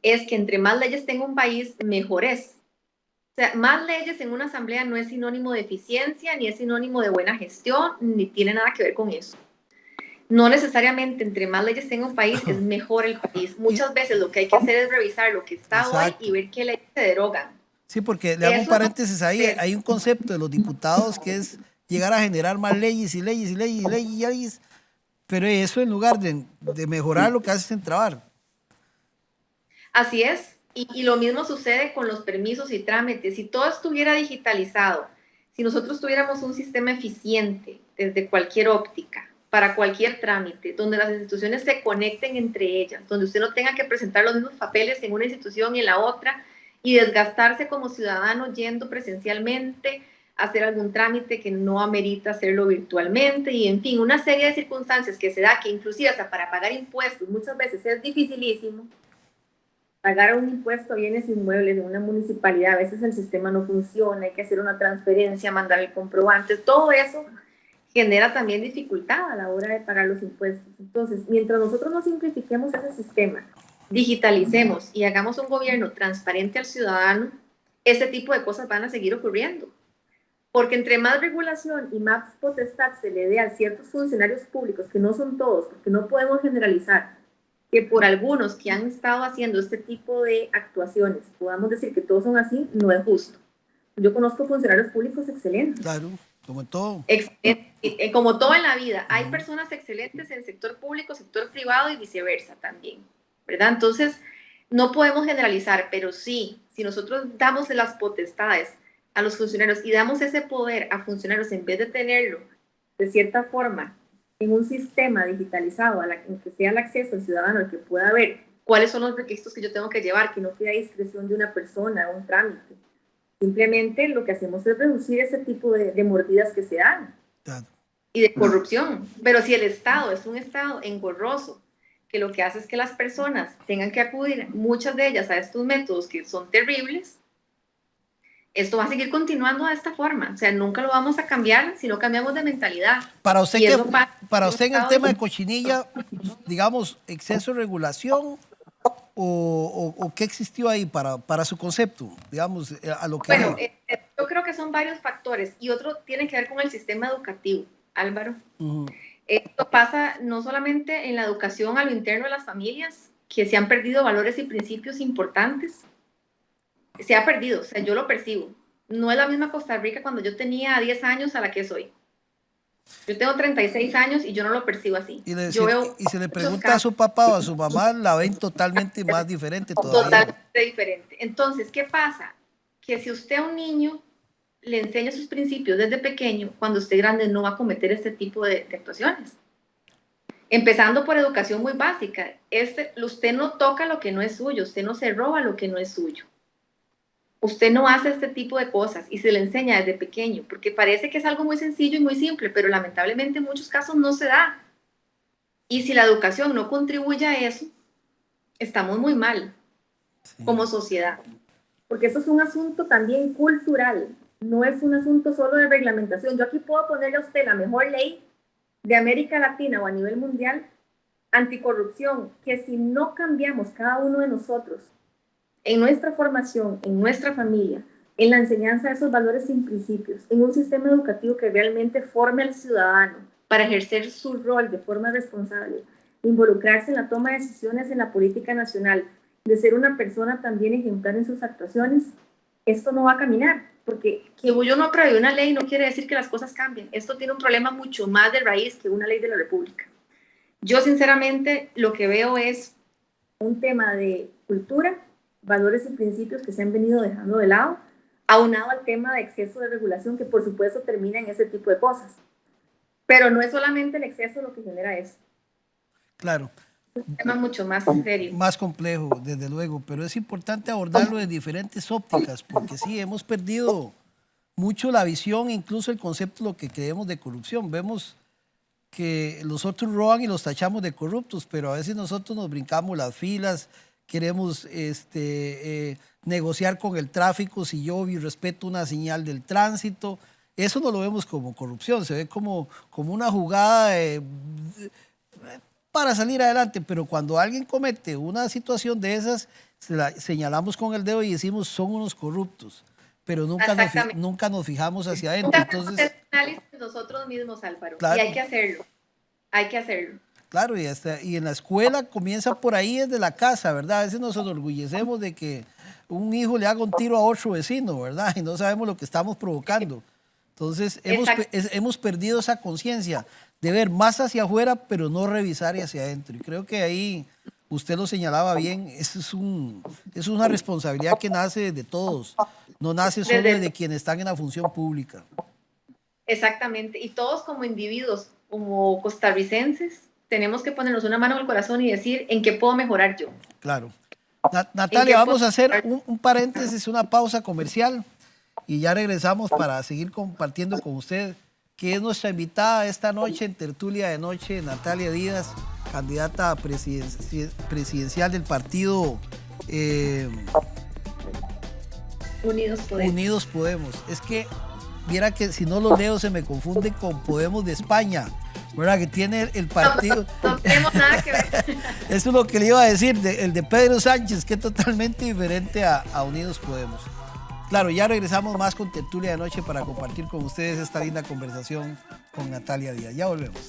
es que entre más leyes tenga un país, mejor es. O sea, más leyes en una asamblea no es sinónimo de eficiencia, ni es sinónimo de buena gestión, ni tiene nada que ver con eso. No necesariamente entre más leyes tenga un país es mejor el país. Muchas veces lo que hay que hacer es revisar lo que está hoy y ver qué leyes se derogan. Sí, porque le hago un paréntesis ahí. Hay un concepto de los diputados que es llegar a generar más leyes y leyes y leyes y leyes y leyes, pero eso en lugar de mejorar lo que hace es entrabar. Así es. Y lo mismo sucede con los permisos y trámites. Si todo estuviera digitalizado, si nosotros tuviéramos un sistema eficiente desde cualquier óptica, para cualquier trámite, donde las instituciones se conecten entre ellas, donde usted no tenga que presentar los mismos papeles en una institución y en la otra y desgastarse como ciudadano yendo presencialmente a hacer algún trámite que no amerita hacerlo virtualmente y en fin, una serie de circunstancias que se da que inclusive hasta para pagar impuestos muchas veces es dificilísimo. Pagar un impuesto a bienes inmuebles de una municipalidad, a veces el sistema no funciona, hay que hacer una transferencia, mandar el comprobante, todo eso genera también dificultad a la hora de pagar los impuestos. Entonces, mientras nosotros no simplifiquemos ese sistema, digitalicemos y hagamos un gobierno transparente al ciudadano, ese tipo de cosas van a seguir ocurriendo. Porque entre más regulación y más potestad se le dé a ciertos funcionarios públicos, que no son todos, porque no podemos generalizar, que por algunos que han estado haciendo este tipo de actuaciones, podamos decir que todos son así, no es justo. Yo conozco funcionarios públicos excelentes. Claro. Como en todo. Como todo en la vida. Hay personas excelentes en el sector público, sector privado y viceversa también, ¿verdad? Entonces, no podemos generalizar, pero sí, si nosotros damos las potestades a los funcionarios y damos ese poder a funcionarios en vez de tenerlo, de cierta forma, en un sistema digitalizado en que sea el acceso al ciudadano, el que pueda ver cuáles son los requisitos que yo tengo que llevar, que no quede a discreción de una persona o un trámite. Simplemente lo que hacemos es reducir ese tipo de mordidas que se dan y de corrupción. Pero si el Estado es un Estado engorroso, que lo que hace es que las personas tengan que acudir, muchas de ellas, a estos métodos que son terribles, esto va a seguir continuando de esta forma. O sea, nunca lo vamos a cambiar si no cambiamos de mentalidad. Para usted en el tema de cochinilla, digamos, exceso de regulación o qué existió ahí para su concepto, digamos, a lo que... Bueno, yo creo que son varios factores y otro tiene que ver con el sistema educativo, Álvaro. Esto pasa no solamente en la educación a lo interno de las familias, que se han perdido valores y principios importantes, se ha perdido, o sea, yo lo percibo. No es la misma Costa Rica cuando yo tenía 10 años a la que soy. Yo tengo 36 años y yo no lo percibo así. Yo veo y se le muchos pregunta a cambios su papá o a su mamá, la ven totalmente más diferente todavía. totalmente diferentes. Entonces, ¿qué pasa? Que si usted a un niño le enseña sus principios desde pequeño, cuando esté grande no va a cometer este tipo de actuaciones. Empezando por educación muy básica. Usted no toca lo que no es suyo, usted no se roba lo que no es suyo. Usted no hace este tipo de cosas y se le enseña desde pequeño, porque parece que es algo muy sencillo y muy simple, pero lamentablemente en muchos casos no se da. Y si la educación no contribuye a eso, estamos muy mal como sociedad. Porque eso es un asunto también cultural, no es un asunto solo de reglamentación. Yo aquí puedo ponerle a usted la mejor ley de América Latina o a nivel mundial anticorrupción, que si no cambiamos cada uno de nosotros en nuestra formación, en nuestra familia, en la enseñanza de esos valores y principios, en un sistema educativo que realmente forme al ciudadano para ejercer su rol de forma responsable, involucrarse en la toma de decisiones en la política nacional, de ser una persona también ejemplar en sus actuaciones, esto no va a caminar, porque que yo no apruebe una ley no quiere decir que las cosas cambien. Esto tiene un problema mucho más de raíz que una ley de la República. Yo sinceramente lo que veo es un tema de cultura, valores y principios que se han venido dejando de lado, aunado al tema de exceso de regulación que por supuesto termina en ese tipo de cosas. Pero no es solamente el exceso lo que genera eso. Claro. Es un tema mucho más serio. Más complejo, desde luego, pero es importante abordarlo de diferentes ópticas, porque sí, hemos perdido mucho la visión, incluso el concepto de lo que creemos de corrupción. Vemos que los otros roban y los tachamos de corruptos, pero a veces nosotros nos brincamos las filas, queremos negociar con el tráfico si yo respeto una señal del tránsito. Eso no lo vemos como corrupción, se ve como una jugada para salir adelante, pero cuando alguien comete una situación de esas, se la señalamos con el dedo y decimos son unos corruptos, pero nunca nos fijamos hacia adentro. Entonces, análisis nosotros mismos, Álvaro, claro, y hay que hacerlo, hay que hacerlo. Claro, y en la escuela comienza por ahí desde la casa, ¿verdad? A veces nos enorgullecemos de que un hijo le haga un tiro a otro vecino, ¿verdad? Y no sabemos lo que estamos provocando. Entonces, hemos perdido esa conciencia de ver más hacia afuera, pero no revisar hacia adentro. Y creo que ahí usted lo señalaba bien, es una responsabilidad que nace de todos, no nace solo de quienes están en la función pública. Exactamente, y todos como individuos, como costarricenses, tenemos que ponernos una mano en el corazón y decir en qué puedo mejorar yo. Claro. Natalia, vamos a hacer un paréntesis, una pausa comercial y ya regresamos para seguir compartiendo con usted, que es nuestra invitada esta noche en Tertulia de Noche, Natalia Díaz, candidata presidencial del partido Unidos Podemos. Es que, viera que si no lo leo se me confunde con Podemos de España, ¿verdad? Que tiene el partido. No tenemos nada que ver. Eso es lo que le iba a decir, el de Pedro Sánchez, que es totalmente diferente a Unidos Podemos. Claro, ya regresamos más con Tertulia de Noche para compartir con ustedes esta linda conversación con Natalia Díaz. Ya volvemos.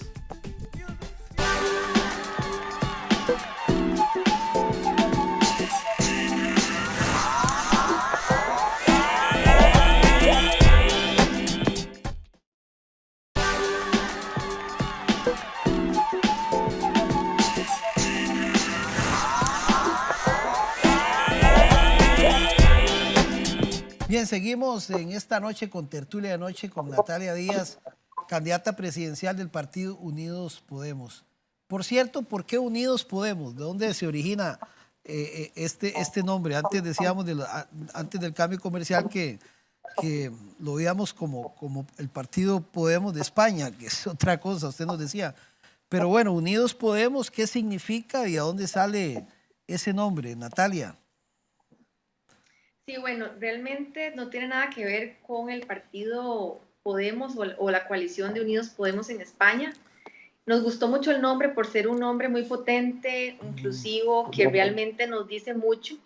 Bien, seguimos en esta noche con Tertulia de Noche con Natalia Díaz, candidata presidencial del partido Unidos Podemos. Por cierto, ¿por qué Unidos Podemos? ¿De dónde se origina este nombre? Antes decíamos, antes del cambio comercial, que lo veíamos como el partido Podemos de España, que es otra cosa, usted nos decía. Pero bueno, Unidos Podemos, ¿qué significa y a dónde sale ese nombre, Natalia? Sí, bueno, realmente no tiene nada que ver con el partido Podemos o la coalición de Unidos Podemos en España. Nos gustó mucho el nombre por ser un nombre muy potente, inclusivo, que realmente nos dice mucho.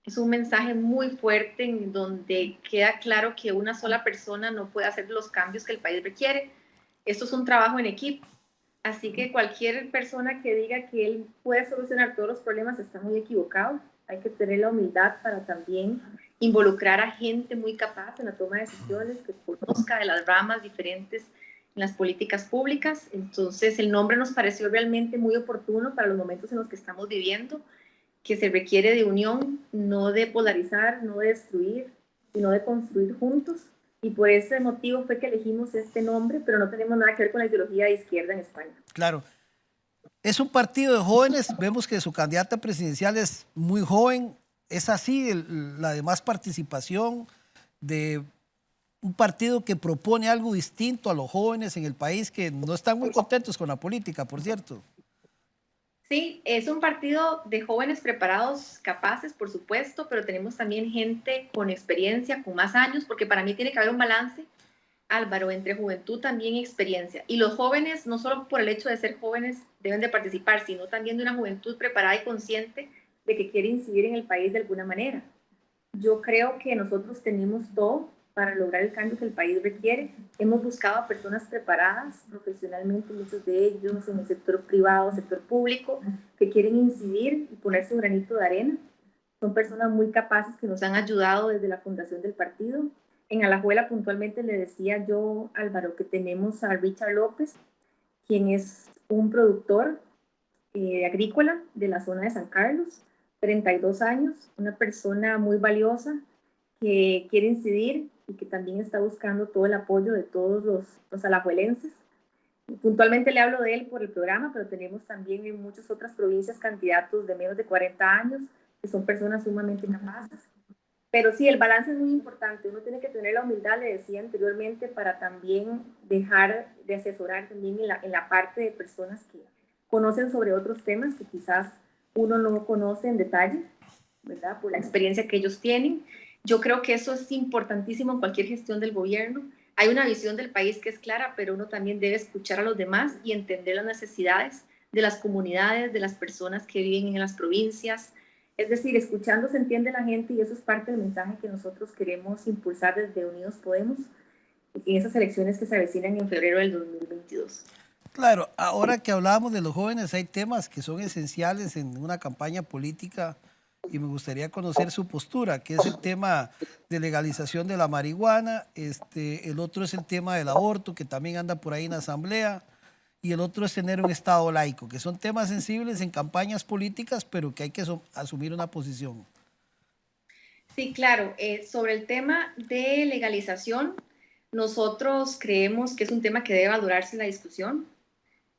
Es un mensaje muy fuerte en donde queda claro que una sola persona no puede hacer los cambios que el país requiere. Esto es un trabajo en equipo. Así que cualquier persona que diga que él puede solucionar todos los problemas está muy equivocado. Hay que tener la humildad para también involucrar a gente muy capaz en la toma de decisiones, que conozca de las ramas diferentes en las políticas públicas. Entonces el nombre nos pareció realmente muy oportuno para los momentos en los que estamos viviendo, que se requiere de unión, no de polarizar, no de destruir, sino de construir juntos. Y por ese motivo fue que elegimos este nombre, pero no tenemos nada que ver con la ideología de izquierda en España. Claro. Es un partido de jóvenes, vemos que su candidata presidencial es muy joven, es así la de más participación, de un partido que propone algo distinto a los jóvenes en el país que no están muy contentos con la política, por cierto. Sí, es un partido de jóvenes preparados, capaces, por supuesto, pero tenemos también gente con experiencia, con más años, porque para mí tiene que haber un balance, Álvaro, entre juventud también y experiencia. Y los jóvenes, no solo por el hecho de ser jóvenes, deben de participar, sino también de una juventud preparada y consciente de que quiere incidir en el país de alguna manera. Yo creo que nosotros tenemos todo para lograr el cambio que el país requiere. Hemos buscado a personas preparadas profesionalmente, muchos de ellos en el sector privado, sector público, que quieren incidir y poner su granito de arena. Son personas muy capaces que nos han ayudado desde la fundación del partido. En Alajuela puntualmente le decía yo, Álvaro, que tenemos a Richard López, quien es un productor agrícola de la zona de San Carlos, 32 años, una persona muy valiosa que quiere incidir y que también está buscando todo el apoyo de todos los alajuelenses. Puntualmente le hablo de él por el programa, pero tenemos también en muchas otras provincias candidatos de menos de 40 años, que son personas sumamente capaces. Pero sí, el balance es muy importante. Uno tiene que tener la humildad, le decía anteriormente, para también dejar de asesorar también en la parte de personas que conocen sobre otros temas que quizás uno no conoce en detalle, ¿verdad? Por la experiencia que ellos tienen. Yo creo que eso es importantísimo en cualquier gestión del gobierno. Hay una visión del país que es clara, pero uno también debe escuchar a los demás y entender las necesidades de las comunidades, de las personas que viven en las provincias. Es decir, escuchando se entiende la gente y eso es parte del mensaje que nosotros queremos impulsar desde Unidos Podemos en esas elecciones que se avecinan en febrero del 2022. Claro, ahora que hablábamos de los jóvenes, hay temas que son esenciales en una campaña política y me gustaría conocer su postura, que es el tema de legalización de la marihuana, el otro es el tema del aborto, que también anda por ahí en la asamblea, y el otro es tener un Estado laico, que son temas sensibles en campañas políticas, pero que hay que asumir una posición. Sí, claro. Sobre el tema de legalización, nosotros creemos que es un tema que debe valorarse en la discusión.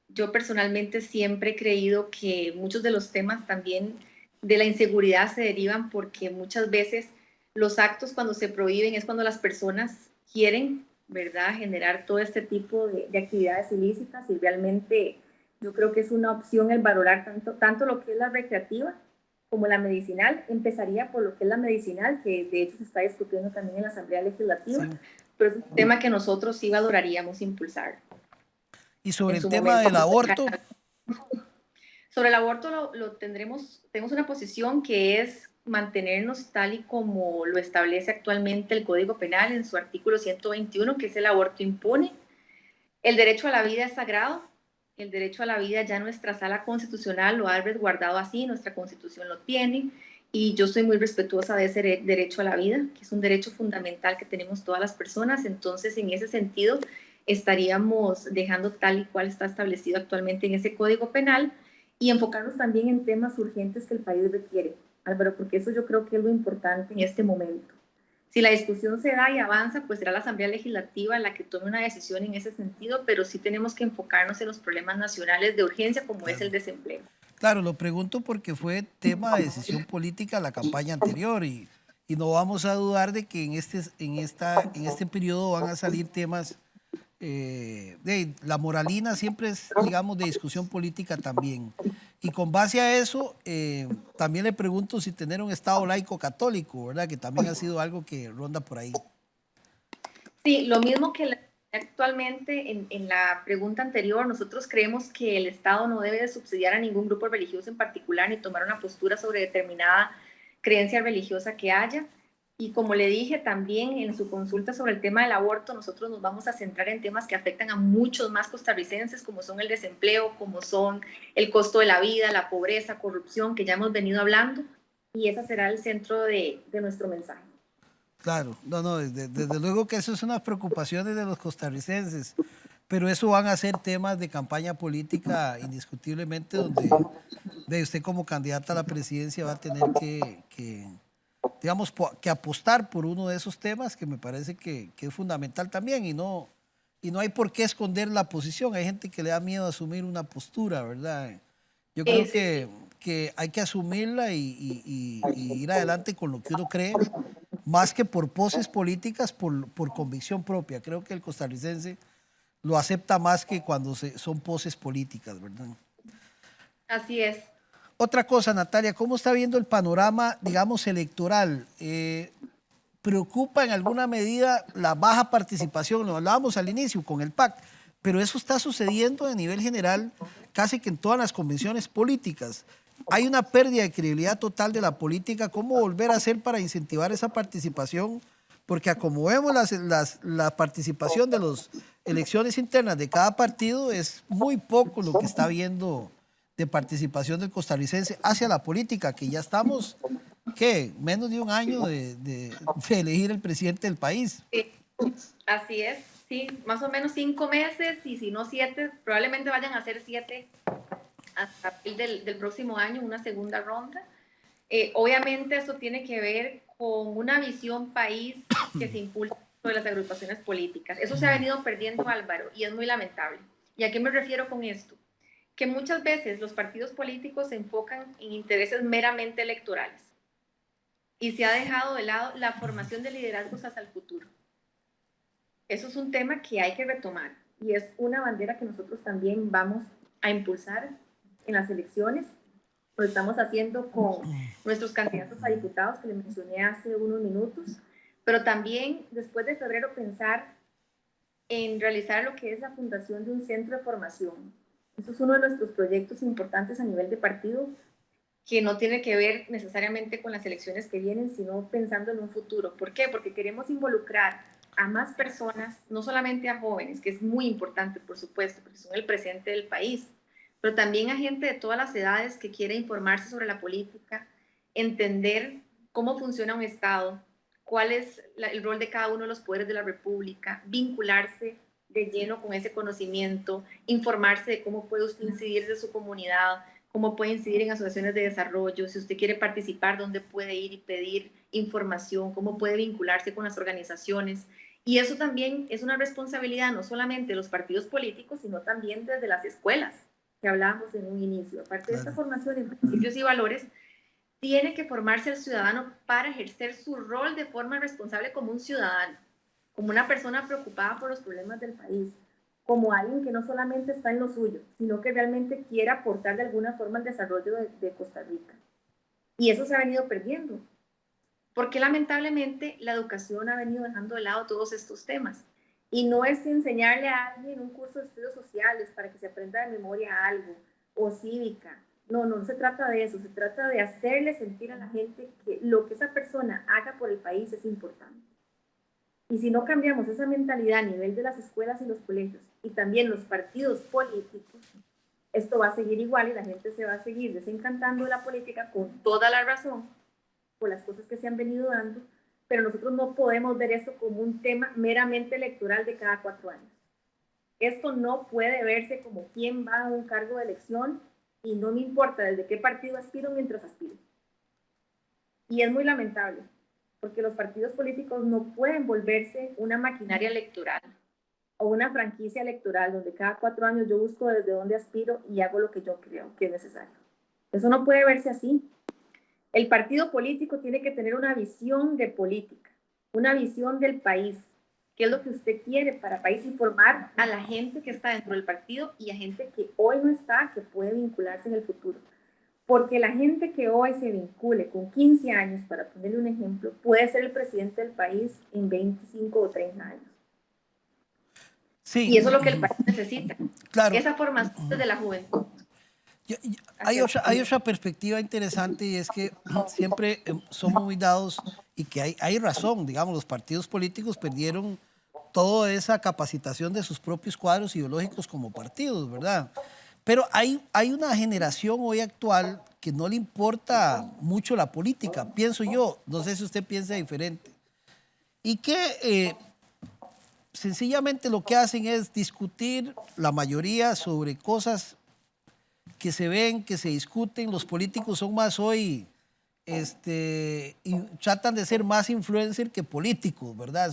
Yo personalmente siempre he creído que muchos de los temas también de la inseguridad se derivan porque muchas veces los actos cuando se prohíben es cuando las personas quieren, ¿verdad?, generar todo este tipo de actividades ilícitas y realmente yo creo que es una opción el valorar tanto lo que es la recreativa como la medicinal. Empezaría por lo que es la medicinal, que de hecho se está discutiendo también en la Asamblea Legislativa, sí, pero es un tema que nosotros sí valoraríamos impulsar. Y sobre el tema del aborto. Sobre el aborto tenemos una posición que es mantenernos tal y como lo establece actualmente el Código Penal en su artículo 121, que es el aborto impune. El derecho a la vida es sagrado. El derecho a la vida ya nuestra sala constitucional lo ha resguardado así, nuestra constitución lo tiene, y yo soy muy respetuosa de ese derecho a la vida, que es un derecho fundamental que tenemos todas las personas. Entonces, en ese sentido, estaríamos dejando tal y cual está establecido actualmente en ese Código Penal y enfocarnos también en temas urgentes que el país requiere, Álvaro, porque eso yo creo que es lo importante en este momento. Si la discusión se da y avanza, pues será la Asamblea Legislativa la que tome una decisión en ese sentido, pero sí tenemos que enfocarnos en los problemas nacionales de urgencia como es el desempleo. Claro, lo pregunto porque fue tema de decisión política la campaña anterior y no vamos a dudar de que en este periodo van a salir temas. La moralina siempre es, digamos, de discusión política también. Y con base a eso, también le pregunto si tener un Estado laico católico, ¿verdad? Que también ha sido algo que ronda por ahí. Sí, lo mismo que Actualmente, en la pregunta anterior, nosotros creemos que el Estado no debe de subsidiar a ningún grupo religioso en particular ni tomar una postura sobre determinada creencia religiosa que haya. Y como le dije también en su consulta sobre el tema del aborto, nosotros nos vamos a centrar en temas que afectan a muchos más costarricenses, como son el desempleo, como son el costo de la vida, la pobreza, corrupción, que ya hemos venido hablando, y ese será el centro de nuestro mensaje. Claro, no, desde luego que eso es una preocupación de los costarricenses, pero eso van a ser temas de campaña política indiscutiblemente, donde de usted como candidata a la presidencia va a tener digamos, que apostar por uno de esos temas que me parece que es fundamental también y no hay por qué esconder la posición. Hay gente que le da miedo asumir una postura, ¿verdad? Yo creo que hay que asumirla y ir adelante con lo que uno cree, más que por poses políticas, por convicción propia. Creo que el costarricense lo acepta más que cuando son poses políticas, ¿verdad? Así es. Otra cosa, Natalia, ¿cómo está viendo el panorama, digamos, electoral? ¿Preocupa en alguna medida la baja participación? Lo hablábamos al inicio con el PAC, pero eso está sucediendo a nivel general casi que en todas las convenciones políticas. Hay una pérdida de credibilidad total de la política. ¿Cómo volver a hacer para incentivar esa participación? Porque como vemos la participación de las elecciones internas de cada partido es muy poco lo que está viendo de participación del costarricense hacia la política, que ya estamos, ¿qué? Menos de un año de elegir el presidente del país. Sí, así es, sí, más o menos 5 meses y si no 7, probablemente vayan a ser 7 hasta abril del próximo año, una segunda ronda. Obviamente eso tiene que ver con una visión país que se impulsa sobre las agrupaciones políticas. Eso se ha venido perdiendo, Álvaro, y es muy lamentable. ¿Y a qué me refiero con esto? Que muchas veces los partidos políticos se enfocan en intereses meramente electorales y se ha dejado de lado la formación de liderazgos hacia el futuro. Eso es un tema que hay que retomar y es una bandera que nosotros también vamos a impulsar en las elecciones. Lo estamos haciendo con nuestros candidatos a diputados que le mencioné hace unos minutos, pero también después de febrero pensar en realizar lo que es la fundación de un centro de formación. Eso es uno de nuestros proyectos importantes a nivel de partido, que no tiene que ver necesariamente con las elecciones que vienen, sino pensando en un futuro. ¿Por qué? Porque queremos involucrar a más personas, no solamente a jóvenes, que es muy importante, por supuesto, porque son el presente del país, pero también a gente de todas las edades que quiere informarse sobre la política, entender cómo funciona un Estado, cuál es el rol de cada uno de los poderes de la República, vincularse de lleno con ese conocimiento, informarse de cómo puede usted incidir de su comunidad, cómo puede incidir en asociaciones de desarrollo, si usted quiere participar, dónde puede ir y pedir información, cómo puede vincularse con las organizaciones. Y eso también es una responsabilidad no solamente de los partidos políticos, sino también desde las escuelas, que hablábamos en un inicio. Aparte de esta formación en principios y valores, tiene que formarse el ciudadano para ejercer su rol de forma responsable como un ciudadano, como una persona preocupada por los problemas del país, como alguien que no solamente está en lo suyo, sino que realmente quiere aportar de alguna forma al desarrollo de Costa Rica. Y eso se ha venido perdiendo, porque lamentablemente la educación ha venido dejando de lado todos estos temas. Y no es enseñarle a alguien un curso de estudios sociales para que se aprenda de memoria algo, o cívica. No, no se trata de eso, se trata de hacerle sentir a la gente que lo que esa persona haga por el país es importante. Y si no cambiamos esa mentalidad a nivel de las escuelas y los colegios y también los partidos políticos, esto va a seguir igual y la gente se va a seguir desencantando de la política con toda la razón por las cosas que se han venido dando, pero nosotros no podemos ver esto como un tema meramente electoral de cada 4 años. Esto no puede verse como quién va a un cargo de elección y no me importa desde qué partido aspiro mientras aspiro. Y es muy lamentable, porque los partidos políticos no pueden volverse una maquinaria electoral o una franquicia electoral donde cada 4 años yo busco desde dónde aspiro y hago lo que yo creo que es necesario. Eso no puede verse así. El partido político tiene que tener una visión de política, una visión del país, qué es lo que usted quiere para el país, informar a la gente que está dentro del partido y a gente que hoy no está, que puede vincularse en el futuro. Porque la gente que hoy se vincule con 15 años, para ponerle un ejemplo, puede ser el presidente del país en 25 o 30 años. Sí, Y eso es lo que el país necesita, claro. esa formación desde la juventud. Hay otra perspectiva interesante y es que siempre somos muy dados y que hay razón, digamos, los partidos políticos perdieron toda esa capacitación de sus propios cuadros ideológicos como partidos, ¿verdad? Pero hay una generación hoy actual que no le importa mucho la política, pienso yo, no sé si usted piensa diferente, y que sencillamente lo que hacen es discutir la mayoría sobre cosas que se ven, que se discuten. Los políticos son más hoy, y tratan de ser más influencer que políticos, ¿verdad?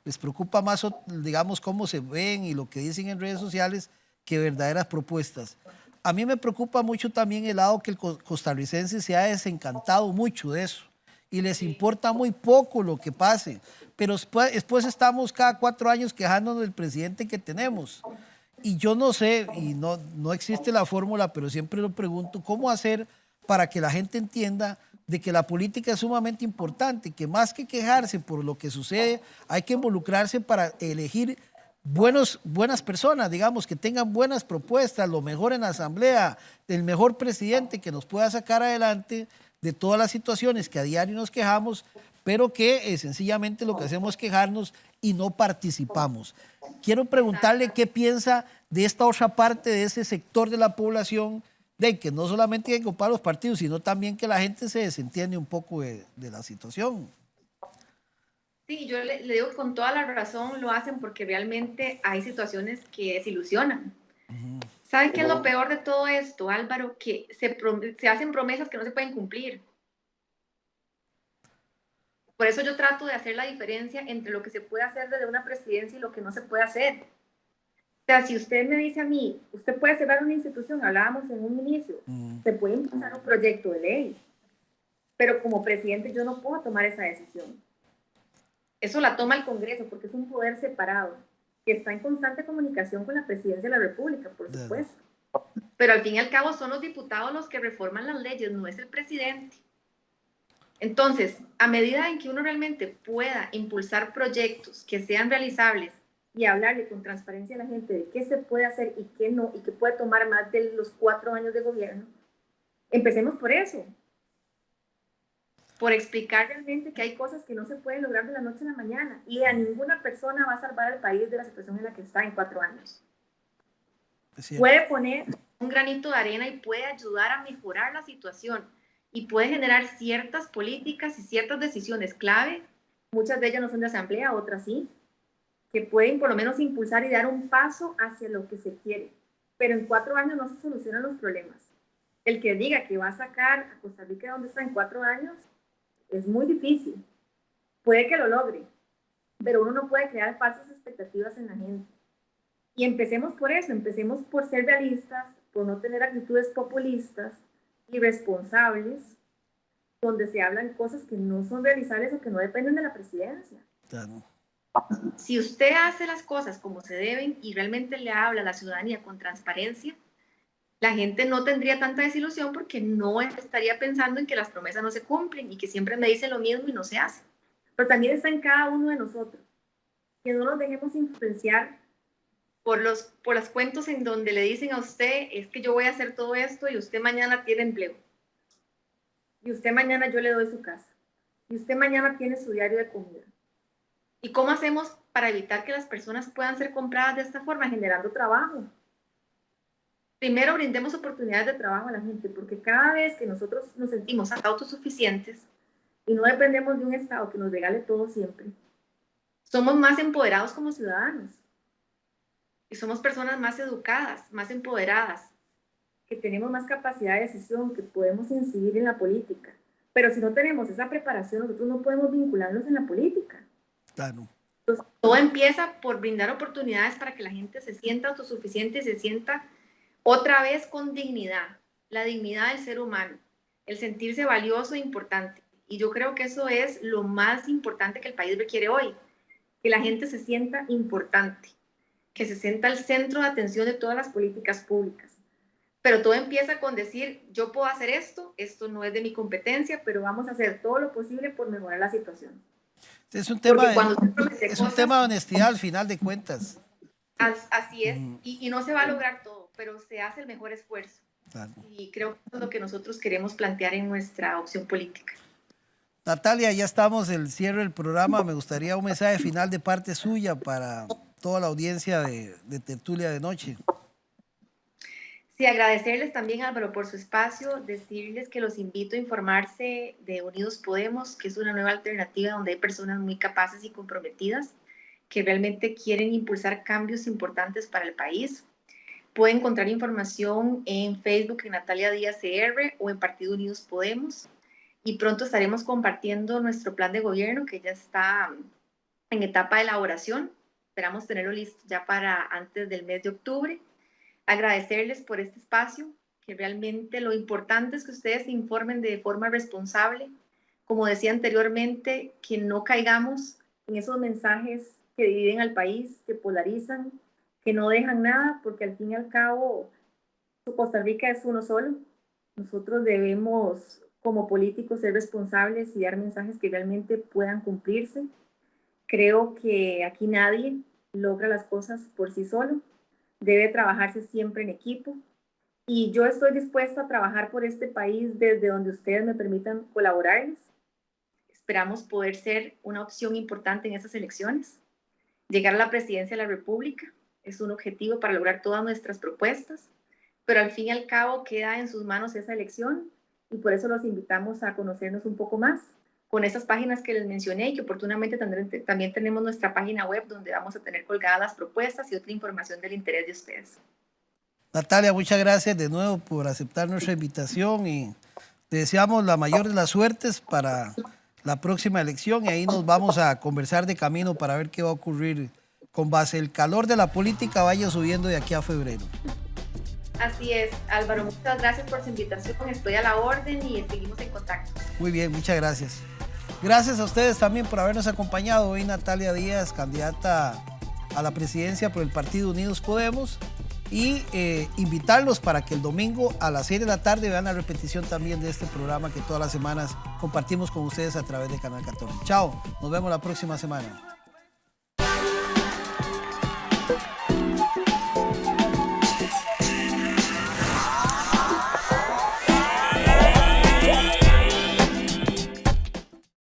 Les preocupa más, digamos, cómo se ven y lo que dicen en redes sociales que verdaderas propuestas. A mí me preocupa mucho también el lado que el costarricense se ha desencantado mucho de eso y les importa muy poco lo que pase. Pero después estamos cada 4 años quejándonos del presidente que tenemos. Y yo no sé, y no existe la fórmula, pero siempre lo pregunto, ¿cómo hacer para que la gente entienda de que la política es sumamente importante, que más que quejarse por lo que sucede, hay que involucrarse para elegir buenas personas, digamos, que tengan buenas propuestas, lo mejor en la asamblea, el mejor presidente que nos pueda sacar adelante de todas las situaciones que a diario nos quejamos, pero que sencillamente lo que hacemos es quejarnos y no participamos. Quiero preguntarle qué piensa de esta otra parte de ese sector de la población, de que no solamente hay que ocupar los partidos, sino también que la gente se desentiende un poco de la situación. Sí, yo le digo con toda la razón lo hacen porque realmente hay situaciones que desilusionan. ¿Sabe qué es lo peor de todo esto, Álvaro? Que se hacen promesas que no se pueden cumplir. Por eso yo trato de hacer la diferencia entre lo que se puede hacer desde una presidencia y lo que no se puede hacer. O sea, si usted me dice a mí, usted puede cerrar una institución, hablábamos en un inicio, se puede impulsar un proyecto de ley, pero como presidente yo no puedo tomar esa decisión. Eso la toma el Congreso porque es un poder separado que está en constante comunicación con la Presidencia de la República, por supuesto. Pero al fin y al cabo son los diputados los que reforman las leyes, no es el presidente. Entonces, a medida en que uno realmente pueda impulsar proyectos que sean realizables y hablarle con transparencia a la gente de qué se puede hacer y qué no, y que puede tomar más de los 4 años de gobierno, empecemos por eso. Por explicar realmente que hay cosas que no se pueden lograr de la noche a la mañana y a ninguna persona va a salvar al país de la situación en la que está en 4 años. Puede poner un granito de arena y puede ayudar a mejorar la situación y puede generar ciertas políticas y ciertas decisiones clave, muchas de ellas no son de asamblea, otras sí, que pueden por lo menos impulsar y dar un paso hacia lo que se quiere. Pero en 4 años no se solucionan los problemas. El que diga que va a sacar a Costa Rica donde está en 4 años es muy difícil. Puede que lo logre, pero uno no puede crear falsas expectativas en la gente. Y empecemos por eso, empecemos por ser realistas, por no tener actitudes populistas, irresponsables, donde se hablan cosas que no son realizables o que no dependen de la presidencia. Claro. Si usted hace las cosas como se deben y realmente le habla a la ciudadanía con transparencia, la gente no tendría tanta desilusión porque no estaría pensando en que las promesas no se cumplen y que siempre me dicen lo mismo y no se hace. Pero también está en cada uno de nosotros, que no nos dejemos influenciar por los cuentos en donde le dicen a usted, es que yo voy a hacer todo esto y usted mañana tiene empleo. Y usted mañana yo le doy su casa. Y usted mañana tiene su diario de comida. ¿Y cómo hacemos para evitar que las personas puedan ser compradas de esta forma? Generando trabajo. Primero, brindemos oportunidades de trabajo a la gente, porque cada vez que nosotros nos sentimos autosuficientes y no dependemos de un Estado que nos regale todo siempre, somos más empoderados como ciudadanos. Y somos personas más educadas, más empoderadas, que tenemos más capacidad de decisión, que podemos incidir en la política. Pero si no tenemos esa preparación, nosotros no podemos vincularnos en la política. Claro. Entonces, todo empieza por brindar oportunidades para que la gente se sienta autosuficiente y se sienta otra vez con dignidad, la dignidad del ser humano, el sentirse valioso e importante. Y yo creo que eso es lo más importante que el país requiere hoy, que la gente se sienta importante, que se sienta al centro de atención de todas las políticas públicas. Pero todo empieza con decir, yo puedo hacer esto no es de mi competencia, pero vamos a hacer todo lo posible por mejorar la situación. Es un tema de honestidad al final de cuentas. Así es, y no se va a lograr todo, pero se hace el mejor esfuerzo. Claro. Y creo que eso es lo que nosotros queremos plantear en nuestra opción política. Natalia, ya estamos en el cierre del programa. Me gustaría un mensaje final de parte suya para toda la audiencia de Tertulia de Noche. Sí, agradecerles también, Álvaro, por su espacio, decirles que los invito a informarse de Unidos Podemos, que es una nueva alternativa donde hay personas muy capaces y comprometidas que realmente quieren impulsar cambios importantes para el país. Pueden encontrar información en Facebook en Natalia Díaz CR o en Partido Unidos Podemos. Y pronto estaremos compartiendo nuestro plan de gobierno que ya está en etapa de elaboración. Esperamos tenerlo listo ya para antes del mes de octubre. Agradecerles por este espacio, que realmente lo importante es que ustedes se informen de forma responsable. Como decía anteriormente, que no caigamos en esos mensajes que dividen al país, que polarizan, que no dejan nada, porque al fin y al cabo Costa Rica es uno solo. Nosotros debemos, como políticos, ser responsables y dar mensajes que realmente puedan cumplirse. Creo que aquí nadie logra las cosas por sí solo. Debe trabajarse siempre en equipo. Y yo estoy dispuesta a trabajar por este país desde donde ustedes me permitan colaborarles. Esperamos poder ser una opción importante en estas elecciones. Llegar a la presidencia de la República es un objetivo para lograr todas nuestras propuestas, pero al fin y al cabo queda en sus manos esa elección y por eso los invitamos a conocernos un poco más con esas páginas que les mencioné y que oportunamente también tenemos nuestra página web donde vamos a tener colgadas las propuestas y otra información del interés de ustedes. Natalia, muchas gracias de nuevo por aceptar nuestra invitación y te deseamos la mayor de las suertes para la próxima elección y ahí nos vamos a conversar de camino para ver qué va a ocurrir con base el calor de la política vaya subiendo de aquí a febrero. Así es, Álvaro, muchas gracias por su invitación, estoy a la orden y seguimos en contacto. Muy bien, muchas gracias. Gracias a ustedes también por habernos acompañado. Hoy Natalia Díaz, candidata a la presidencia por el Partido Unidos Podemos, y invitarlos para que el domingo a las 6 de la tarde vean la repetición también de este programa que todas las semanas compartimos con ustedes a través de Canal 14. Chao, nos vemos la próxima semana.